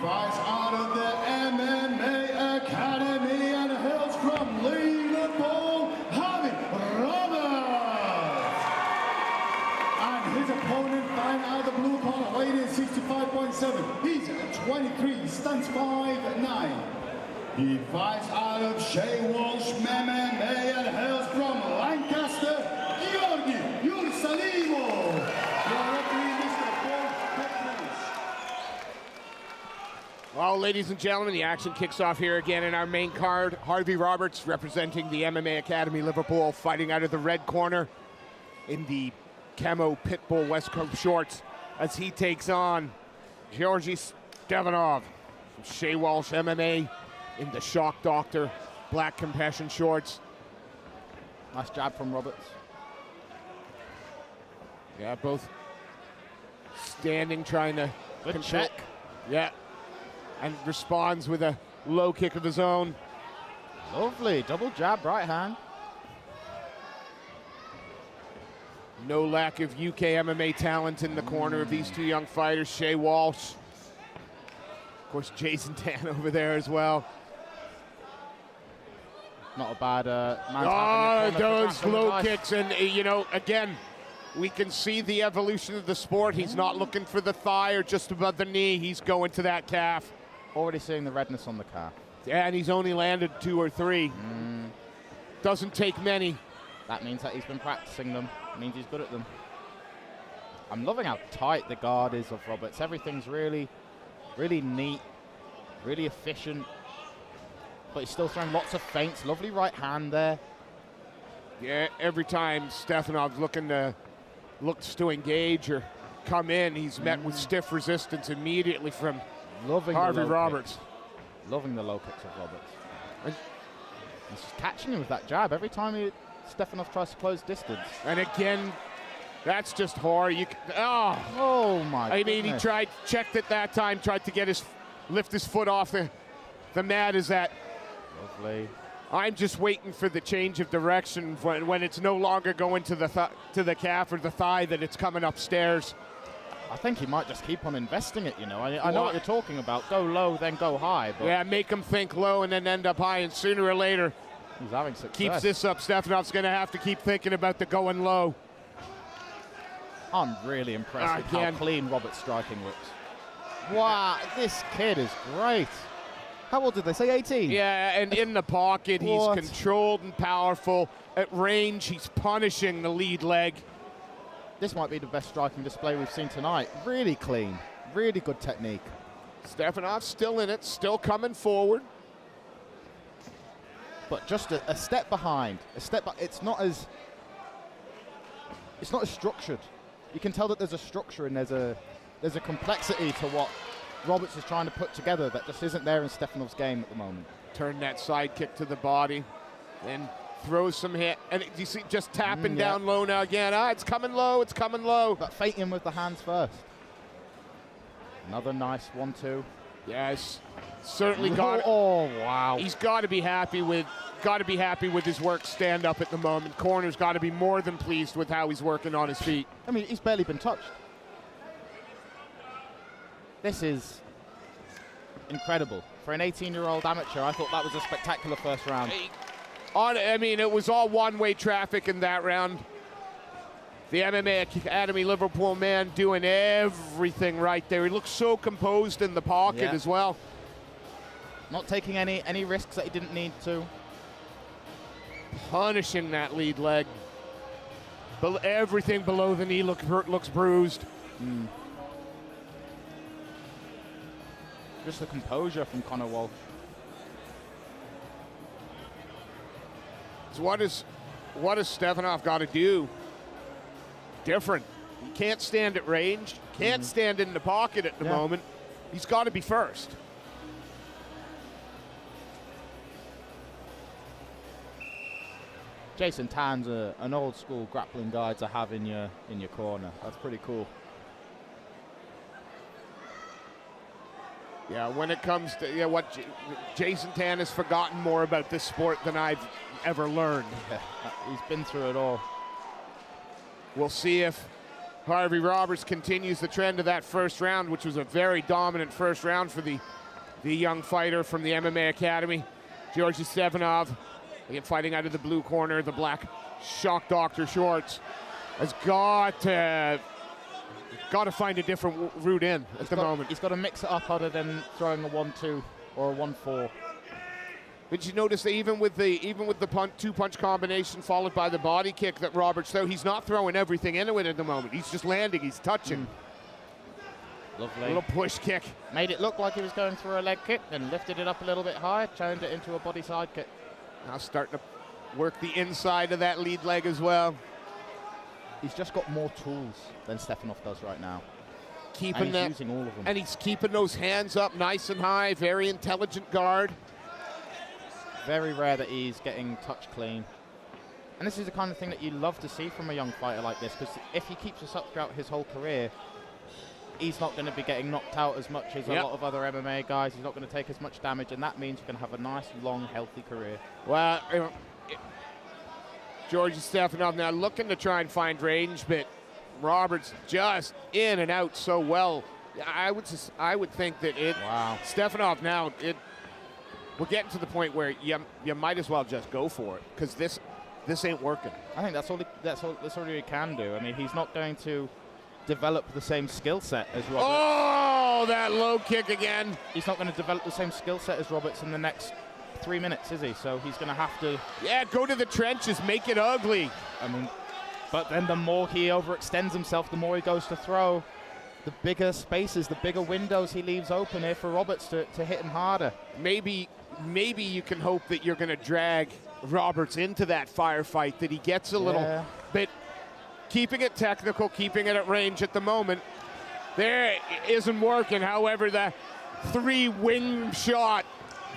fights out of the MMA Academy and hails from Liverpool, Harvey Roberts. And his opponent fighting out of the blue corner, weighing in 65.7. He's 23, stands 5'9". He fights out of Shea Walsh MMA and hails from Lancaster, Georgi. Well, ladies and gentlemen, the action kicks off here again in our main card. Harvey Roberts, representing the MMA Academy Liverpool, fighting out of the red corner in the camo Pitbull West Coast shorts as he takes on Georgi Stfanov from Shea Walsh MMA in the Shock Doctor black compression shorts. Nice jab from Roberts. Yeah, both standing, trying to Good check. Yeah, and responds with a low kick of his own. Lovely, double jab, right hand. No lack of UK MMA talent in the corner of these two young fighters. Shea Walsh, of course, Jason Tan over there as well. Not a bad man. Oh, those low kicks, and you know, again, we can see the evolution of the sport. He's not looking for the thigh or just above the knee. He's going to that calf. Already seeing the redness on the calf. Yeah, and he's only landed 2 or 3. Doesn't take many. That means that he's been practicing them. It means he's good at them. I'm loving how tight the guard is of Roberts. Everything's really, really neat, really efficient. But he's still throwing lots of feints. Lovely right hand there. Yeah, every time Stfanov looks to engage or come in, he's met with stiff resistance immediately from Harvey Roberts. Loving the low kicks of Roberts. And he's just catching him with that jab every time Stfanov tries to close distance. And again, that's just horror. Oh my! I mean, he checked it that time, tried to lift his foot off the mat. Is that? Lovely. I'm just waiting for the change of direction when it's no longer going to the calf or the thigh, that it's coming upstairs. I think he might just keep on investing it, you know. I know what you're talking about. Go low, then go high. But yeah, make him think low and then end up high, and sooner or later, he's having success. Keeps this up, Stefanov's going to have to keep thinking about the going low. I'm really impressed with how clean Robert's striking looks. Wow, this kid is great. How old did they say? 18? Yeah, and in the pocket, he's controlled and powerful. At range, he's punishing the lead leg. This might be the best striking display we've seen tonight. Really clean, really good technique. Stfanov still in it, still coming forward. But just a step behind. It's not as structured. You can tell that there's a structure and there's a complexity to what Roberts is trying to put together that just isn't there in Stefanov's game at the moment. Turn that side kick to the body, then throws some hit, and you see just tapping down low now again. It's coming low, it's coming low. But feinting with the hands first. Another nice 1-2. Yes, certainly got it. Oh wow! He's got to be happy with his work stand up at the moment. Corner's got to be more than pleased with how he's working on his feet. I mean, he's barely been touched. This is incredible. For an 18-year-old amateur, I thought that was a spectacular first round. I mean, it was all one-way traffic in that round. The MMA Academy Liverpool man doing everything right there. He looks so composed in the pocket as well. Not taking any risks that he didn't need to. Punishing that lead leg. Everything below the knee looks bruised. Just the composure from Conor Walsh. So what does Stfanov got to do different? He can't stand at range, can't stand in the pocket at the moment. He's got to be first. Jason Tan's an old school grappling guy to have in your corner. That's pretty cool. Yeah, when it comes to what Jason Tan has forgotten more about this sport than I've ever learned. Yeah, he's been through it all. We'll see if Harvey Roberts continues the trend of that first round, which was a very dominant first round for the young fighter from the MMA Academy. Georgi Stfanov, again fighting out of the blue corner, the black shock doctor shorts, has got to find a different route in at the moment. He's got to mix it up other than throwing a 1-2 or a 1-4. Did you notice that even with the two-punch combination followed by the body kick that Roberts threw, he's not throwing everything into it at the moment. He's just landing, he's touching. Lovely. A little push kick. Made it look like he was going through a leg kick, then lifted it up a little bit higher, turned it into a body side kick. Now starting to work the inside of that lead leg as well. He's just got more tools than Stfanov does right now. Keeping and he's using all of them. And he's keeping those hands up nice and high, very intelligent guard. Very rare that he's getting touch clean. And this is the kind of thing that you love to see from a young fighter like this, because if he keeps this up throughout his whole career, he's not going to be getting knocked out as much as a lot of other MMA guys. He's not going to take as much damage, and that means you're going to have a nice, long, healthy career. Well, Georgi Stfanov now looking to try and find range, but Roberts just in and out so well. I would think that Stfanov now, we're getting to the point where you might as well just go for it, because this ain't working. I think that's all he can do. I mean, he's not going to develop the same skill set as Roberts. Oh, that low kick again. He's not going to develop the same skill set as Roberts in the next 3 minutes, is he? So he's going to have to... Yeah, go to the trenches, make it ugly. I mean, but then the more he overextends himself, the more he goes to throw, the bigger spaces, the bigger windows he leaves open here for Roberts to hit him harder. Maybe you can hope that you're going to drag Roberts into that firefight, that he gets a little bit... Keeping it technical, keeping it at range at the moment. There isn't working. However, the 3-wing shot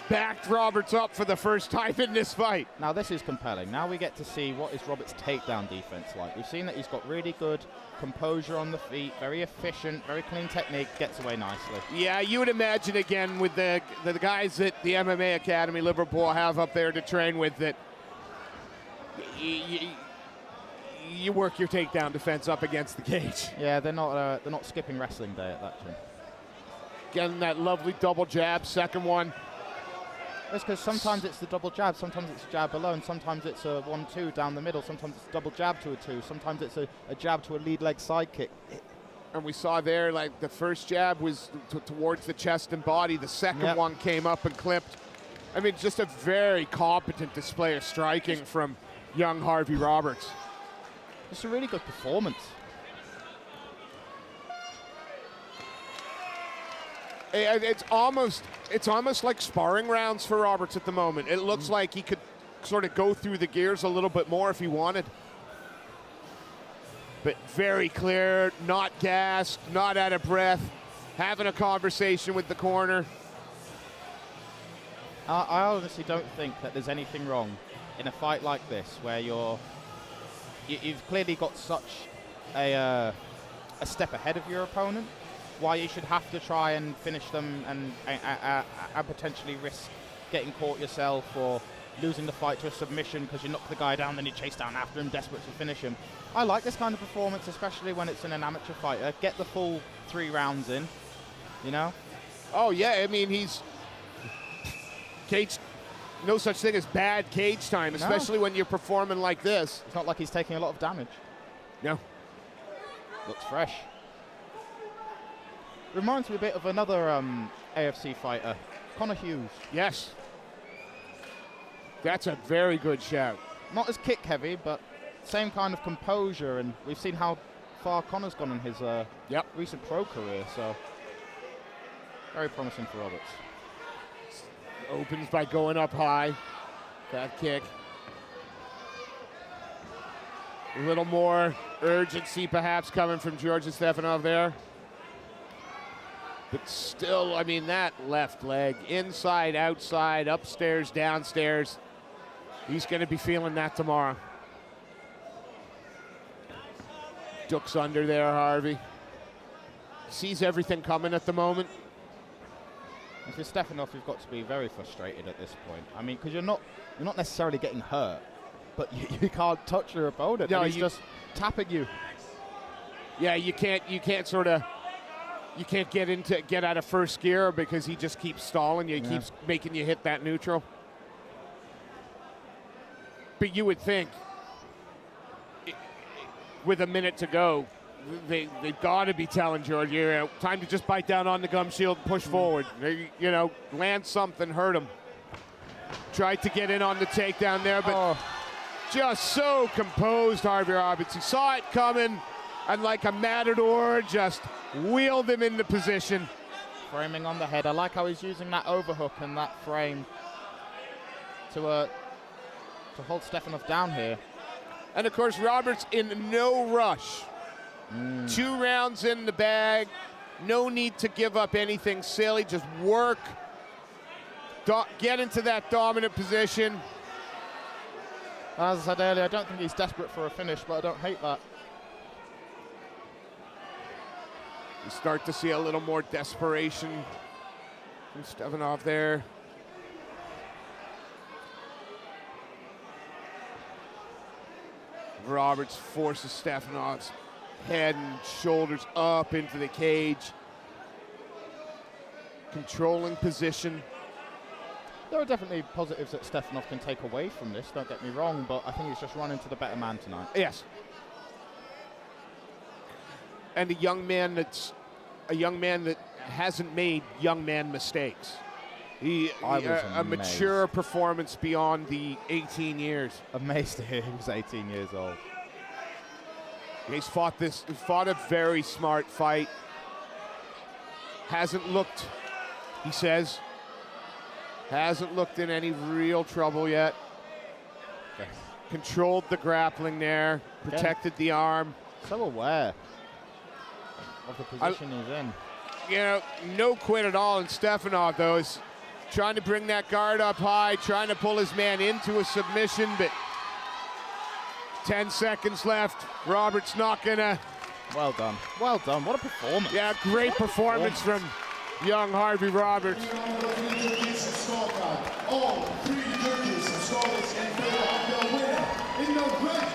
backed Roberts up for the first time in this fight. Now this is compelling. Now we get to see what is Roberts' takedown defense like. We've seen that he's got really good composure on the feet, very efficient, very clean technique, gets away nicely. Yeah, you would imagine again with the guys that the MMA Academy Liverpool have up there to train with, that you work your takedown defense up against the cage. Yeah, they're not skipping wrestling day at that gym. Getting that lovely double jab, second one. That's because sometimes it's the double jab, sometimes it's a jab alone, sometimes it's a 1-2 down the middle, sometimes it's a double jab to a 2, sometimes it's a jab to a lead leg side kick. And we saw there, like, the first jab was towards the chest and body, the second one came up and clipped. I mean, just a very competent display of striking from young Harvey Roberts. It's a really good performance. It's almost like sparring rounds for Roberts at the moment. It looks like he could sort of go through the gears a little bit more if he wanted. But very clear, not gassed, not out of breath, having a conversation with the corner. I honestly don't think that there's anything wrong in a fight like this where you've clearly got such a step ahead of your opponent, why you should have to try and finish them and potentially risk getting caught yourself or losing the fight to a submission because you knock the guy down, then you chase down after him, desperate to finish him. I like this kind of performance, especially when it's in an amateur fighter. Get the full 3 rounds in, you know? Oh, yeah, I mean, he's... Cage... No such thing as bad cage time, especially when you're performing like this. It's not like he's taking a lot of damage. No. Looks fresh. Reminds me a bit of another AFC fighter, Connor Hughes. Yes. That's a very good shout. Not as kick heavy, but same kind of composure, and we've seen how far Connor's gone in his recent pro career, so very promising for Roberts. Opens by going up high. That kick. A little more urgency perhaps coming from Georgi Stfanov there. But still, I mean, that left leg, inside, outside, upstairs, downstairs. He's going to be feeling that tomorrow. Ducks under there, Harvey. Sees everything coming at the moment. If you're Stfanov, you've got to be very frustrated at this point. I mean, because you're not necessarily getting hurt, but you can't touch your opponent. No, he's just tapping you. Yeah, you can't get out of first gear because he just keeps stalling you. He keeps making you hit that neutral. But you would think, with a minute to go, they've got to be telling Georgi, time to just bite down on the gum shield and push forward. Land something, hurt him. Tried to get in on the takedown there, but just so composed, Harvey Roberts. He saw it coming, and like a matador, just wheeled him into position. Framing on the head. I like how he's using that overhook and that frame to hold Stfanov down here. And of course, Roberts in no rush. 2 rounds in the bag. No need to give up anything silly. Just work. Get into that dominant position. As I said earlier, I don't think he's desperate for a finish, but I don't hate that. You start to see a little more desperation from Stfanov there. Roberts forces Stefanov's head and shoulders up into the cage. Controlling position. There are definitely positives that Stfanov can take away from this, don't get me wrong, but I think he's just run into the better man tonight. Yes. And a young man that hasn't made young man mistakes. A mature performance beyond the 18 years. Amazed to hear he was 18 years old. He's fought a very smart fight. Hasn't looked, he says, hasn't looked in any real trouble yet. Yes. Controlled the grappling there, protected the arm. So aware of the position he's in. No quit at all in Stfanov, though, is trying to bring that guard up high, trying to pull his man into a submission, but 10 seconds left. Roberts not gonna. Well done. Well done. What a performance. Yeah, great performance from young Harvey Roberts. All 3 judges scored in favor of the winner in the red